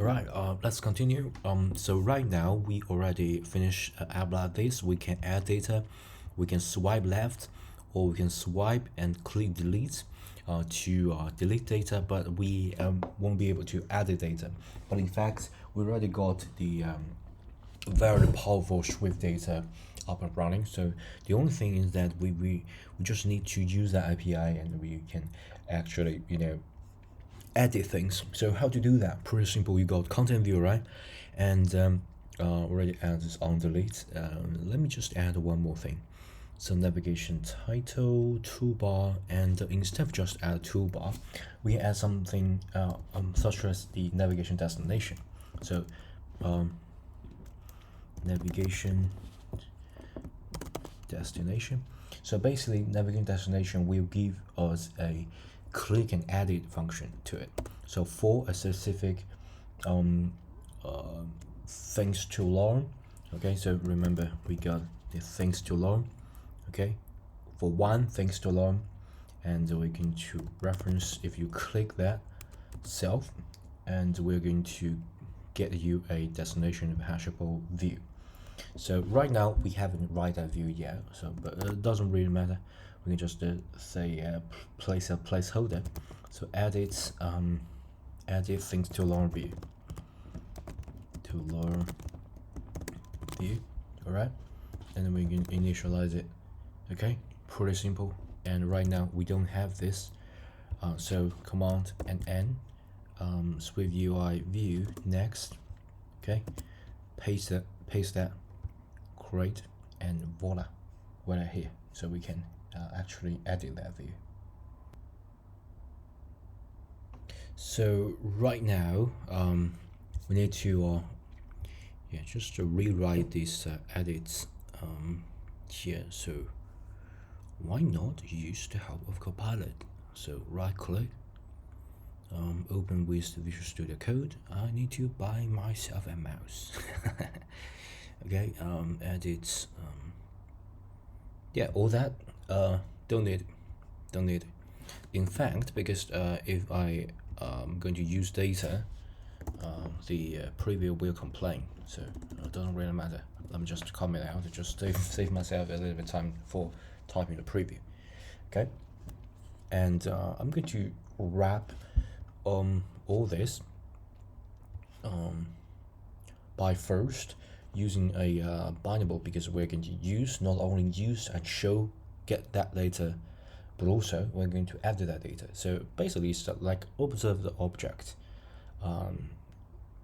All right, let's continue. So right now we already finished app like this. We can add data, we can swipe left, or we can swipe and click delete to delete data, but we won't be able to add the data. But in fact, we already got the very powerful SwiftData up and running. So the only thing is that we just need to use that API and we can actually edit things. So how to do that? Pretty simple. You got content view, right? And already add this on delete. Let me just add one more thing. So navigation title, toolbar, and instead of just add toolbar, we add something such as the navigation destination. So navigation destination. So basically, navigation destination will give us a click and edit function to it. So for a specific things to learn, okay, so remember we got the things to learn, okay, for one things to learn, and we're going to reference, if you click that self, and we're going to get you a destination of hashable view. So right now we haven't write that view yet, so but it doesn't really matter. We can just say place a placeholder. So edit things to learn view. All right, and then we can initialize it. Okay, pretty simple. And right now we don't have this, so command and n, Swift UI view next. Okay, paste that, create, and voila, we're here. So we can actually edit that view. So right now we need to just to rewrite these edits here. So why not use the help of Copilot? So right click, open with the Visual Studio Code. I need to buy myself a mouse. Okay, edits, yeah, all that don't need it. In fact, because if I going to use data, the preview will complain, so it doesn't really matter. Let me just comment out to just save myself a little bit of time for typing the preview. Okay, and I'm going to wrap all this by first using a bindable, because we're going to use not only use and show get that data, but also we're going to edit that data. So basically it's like observe the object,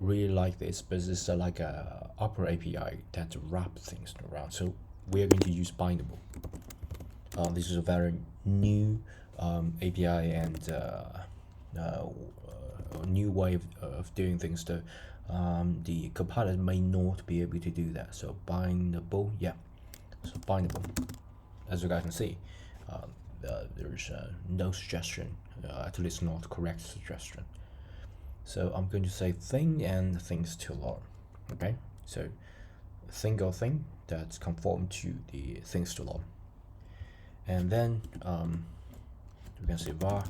really like this, but it's like a upper API that wrap things around. So we're going to use bindable. This is a very new API and a new way of doing things. So the Copilot may not be able to do that. So bindable, yeah. So bindable, as you guys can see, there's no suggestion, at least not correct suggestion. So I'm going to say thing and things to learn. Okay, so single thing that's conform to the things to learn, and then we can say var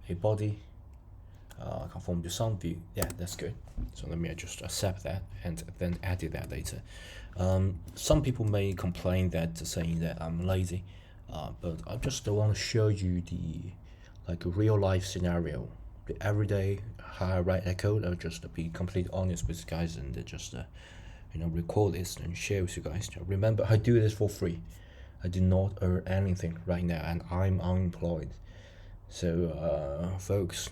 a body conform to some view. Yeah, that's good. So let me just accept that and then edit that later. Some people may complain that saying that I'm lazy, but I just want to show you the like real life scenario, the everyday how I write a code. I'll just be completely honest with you guys and just record this and share with you guys. Remember, I do this for free. I do not earn anything right now, and I'm unemployed. So folks,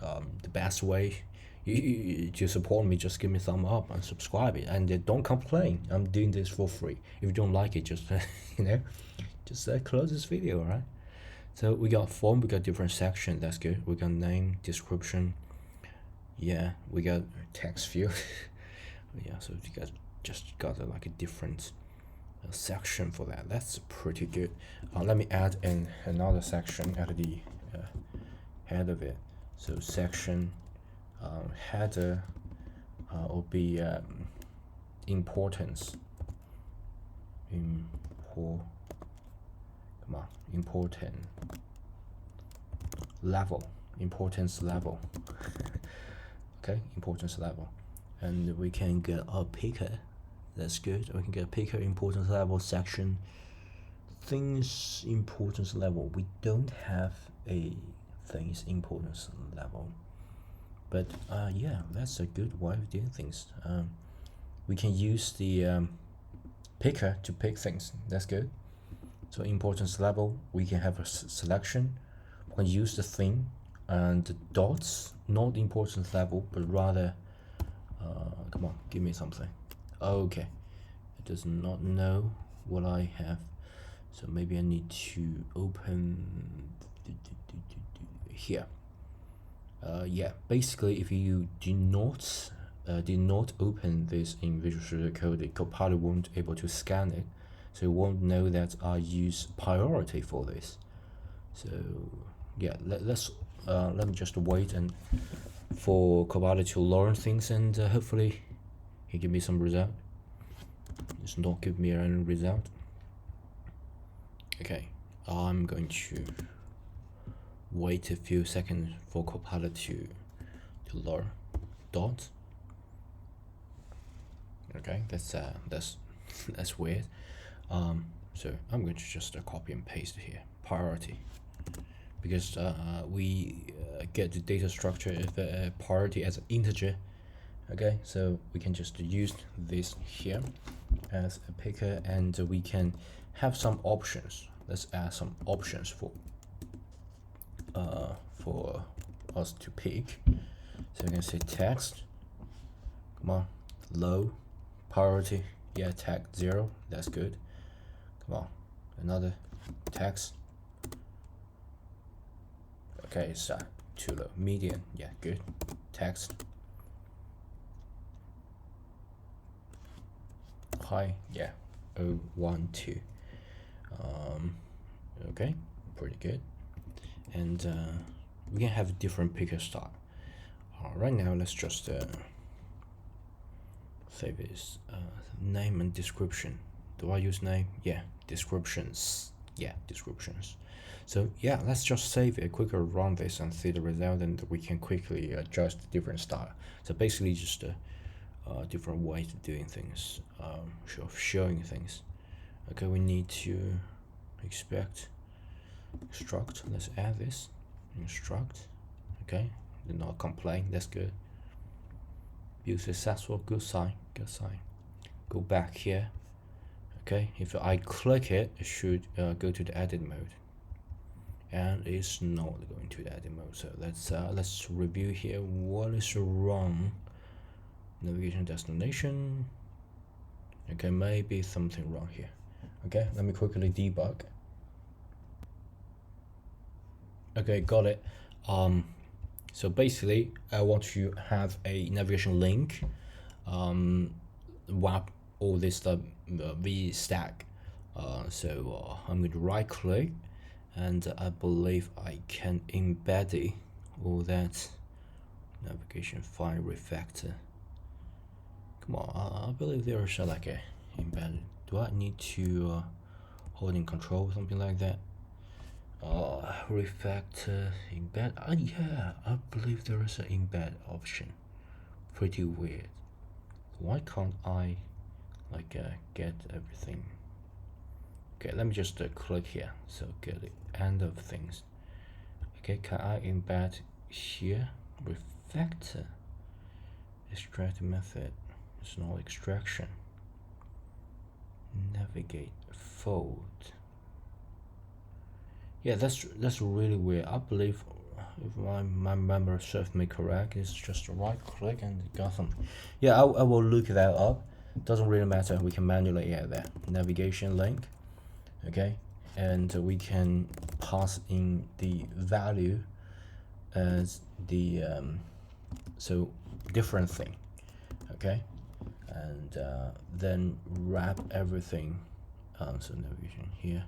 the best way to support me, just give me a thumb up and subscribe it, and don't complain. I'm doing this for free. If you don't like it, just just close this video. All right, so we got form, we got different section. That's good. We got name, description, yeah, we got text field. Yeah, so you guys just got like a different section for that. That's pretty good. Let me add in another section at the head of it. So section header will be importance. Importance level. Okay, importance level, and we can get a picker. That's good. We can get a picker importance level section. Things importance level. We don't have a things importance level, but yeah, that's a good way of doing things. We can use the picker to pick things. That's good. So importance level, we can have a selection. We can use the thing and the dots, not importance level, but rather, come on, give me something. Okay, it does not know what I have, so maybe I need to open here. Yeah, basically, if you do not open this in Visual Studio Code, the Copilot won't able to scan it, so it won't know that I use priority for this. So yeah, let me just wait and for Copilot to learn things, and hopefully he give me some result. It's not give me any result. Okay, I'm going to wait a few seconds for Copilot to learn dot. Okay, that's weird. So I'm going to just copy and paste here priority, because we get the data structure of priority as an integer. Okay, so we can just use this here as a picker, and we can have some options. Let's add some options for us to pick. So we can say text, come on, low priority, yeah, tag 0, that's good. Come on, another text. Okay, it's too low. Medium, yeah, good. Text. High, yeah, 012. Okay, pretty good. And we can have different picker style. Right now, let's just save this name and description. Do I use name? Yeah, descriptions. Yeah, descriptions. So yeah, let's just save it, quickly run this and see the result, and we can quickly adjust the different style. So basically just a different way of doing things, showing things. Okay, we need to expect instruct. Let's add this instruct. Okay, did not complain, that's good. Build successful, good sign, good sign. Go back here. Okay, if I click it, it should go to the edit mode, and it's not going to the edit mode. So let's review here. What is wrong? Navigation destination. Okay, maybe something wrong here. Okay, let me quickly debug. Okay, got it. So basically, I want to have a navigation link, wrap all this stuff v stack. So I'm going to right click, and I believe I can embed all that navigation file refactor. Come on, I believe there is like a embedded. Do I need to hold in control, something like that? Refactor embed. Yeah, I believe there is an embed option. Pretty weird. Why can't I like get everything? Okay, let me just click here. So get the end of things. Okay, can I embed here? Refactor. Extract method. It's not extraction. Navigate fold. Yeah, that's really weird. I believe, if my memory serves me correct, it's just a right click and got some. Yeah, I will look that up. Doesn't really matter. We can manually add that navigation link. Okay, and we can pass in the value as the so different thing. Okay, and then wrap everything. So navigation here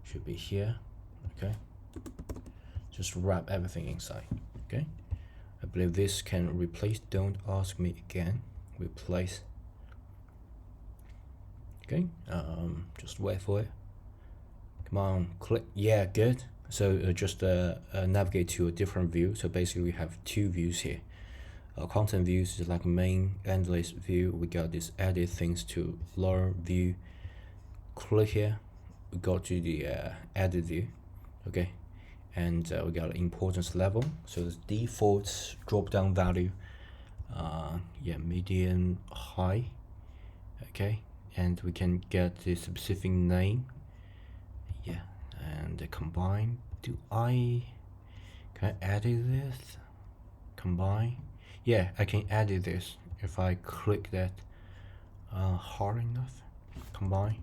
should be here. Okay, just wrap everything inside. Okay, I believe this can replace. Don't ask me again. Replace. Okay, just wait for it. Come on, click. Yeah, good. So just navigate to a different view. So basically we have two views here. content views is like main endless view. We got this edit things to learn view. Click here, we go to the edit view, okay, and we got importance level. So the default drop down value, yeah, medium, high, okay, and we can get the specific name, yeah, and combine. Can I edit this? Combine, yeah, I can edit this if I click that hard enough. Combine,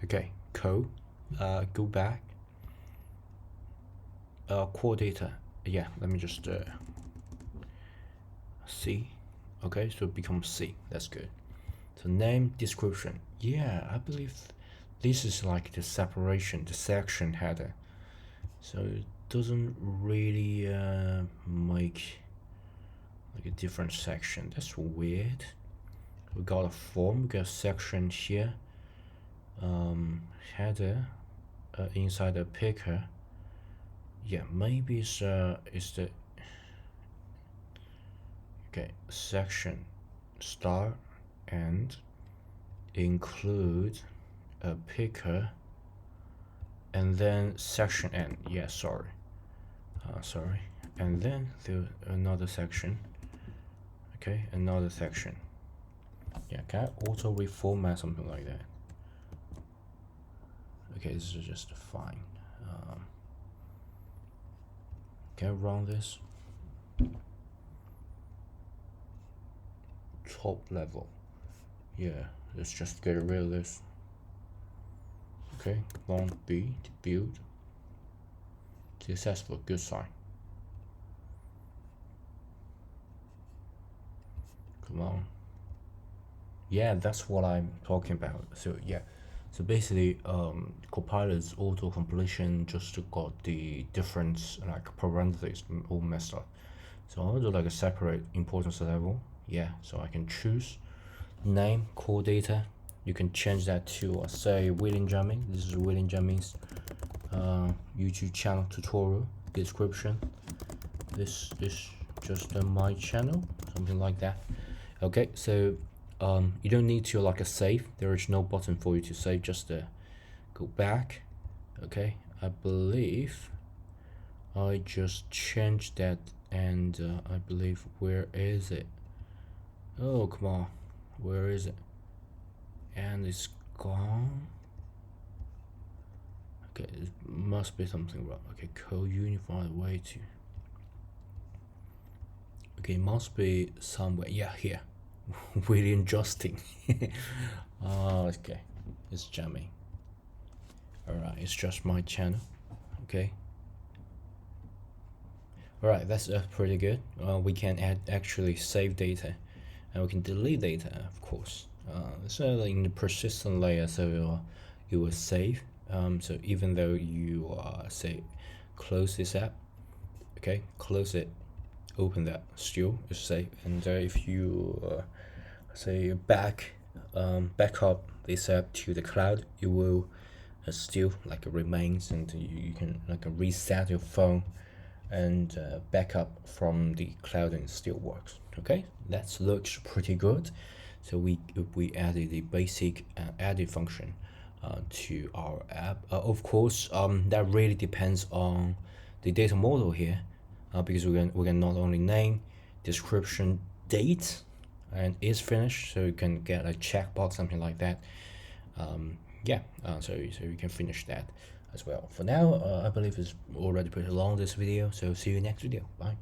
okay, code, go back, core data, yeah, let me just C, okay, so it becomes C, that's good. So name, description, yeah, I believe this is like the separation, the section header, so it doesn't really make like a different section. That's weird. We got a form, we got a section here, header, inside the picker. Yeah, maybe it's the okay, section start and include a picker and then section end. Yeah, sorry, and then there's another section. Okay, another section. Yeah, can I auto reformat something like that? Okay, this is just fine. Can I run this? Top level. Yeah, let's just get rid of this. Okay, long B to build. Successful, good sign. Come on. Yeah, that's what I'm talking about. So yeah, so basically Copilot's auto completion just got the different like parentheses all messed up. So I want to do like a separate importance level. Yeah, so I can choose name, core data. You can change that to say William Jamming. This is William Jamming's YouTube channel tutorial description. This just my channel, something like that. Okay, so you don't need to like a save. There is no button for you to save. Just go back. Okay, I believe I just changed that, and I believe, where is it? Oh, come on, where is it? And it's gone. Okay, it must be something wrong. Okay, code unified way to. Okay, must be somewhere. Yeah, here. William Justin. Oh, okay, it's jamming. Alright, it's just my channel. Okay. Alright, that's pretty good. We can actually save data, and we can delete data, of course. So in the persistent layer, so it will save. So even though you say close this app, okay, close it, open that, still is safe. And if you say back up this app to the cloud, it will still like remains, and you can like reset your phone and back up from the cloud, and it still works. Okay, that looks pretty good. So we added the basic edit function to our app. Of course, that really depends on the data model here, because we can not only name, description, date, and is finished, so you can get a checkbox, something like that. Yeah, so you can finish that as well. For now, I believe it's already pretty long, this video, so see you next video. Bye.